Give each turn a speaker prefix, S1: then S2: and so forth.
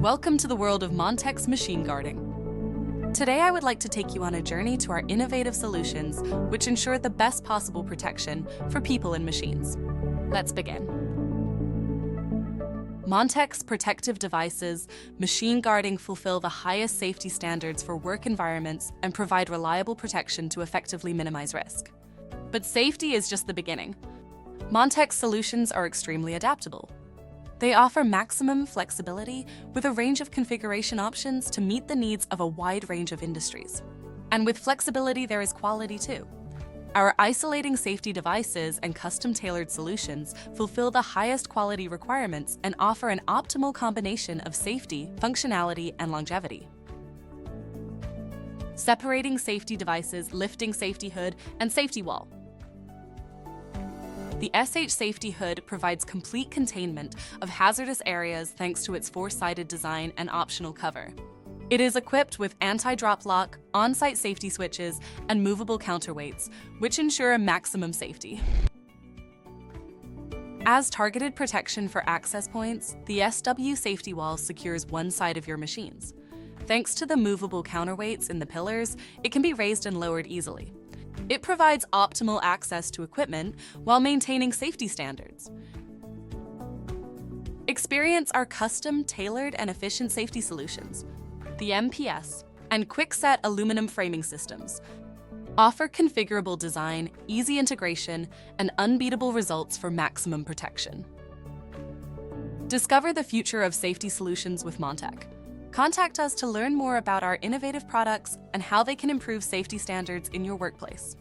S1: Welcome to the world of Montech's machine guarding. Today I would like to take you on a journey to our innovative solutions which ensure the best possible protection for people and machines. Let's begin. Montech's protective devices, machine guarding fulfill the highest safety standards for work environments and provide reliable protection to effectively minimize risk. But safety is just the beginning. Montech's solutions are extremely adaptable. They offer maximum flexibility with a range of configuration options to meet the needs of a wide range of industries. And with flexibility, there is quality too. Our isolating safety devices and custom-tailored solutions fulfill the highest quality requirements and offer an optimal combination of safety, functionality, and longevity. Separating safety devices, lifting safety hood, and safety wall. The SH Safety Hood provides complete containment of hazardous areas thanks to its four-sided design and optional cover. It is equipped with anti-drop lock, on-site safety switches, and movable counterweights, which ensure maximum safety. As targeted protection for access points, the SW Safety Wall secures one side of your machines. Thanks to the movable counterweights in the pillars, it can be raised and lowered easily. It provides optimal access to equipment while maintaining safety standards. Experience our custom, tailored, and efficient safety solutions. The MPS and quick-set aluminum framing systems offer configurable design, easy integration, and unbeatable results for maximum protection. Discover the future of safety solutions with Montech. Contact us to learn more about our innovative products and how they can improve safety standards in your workplace.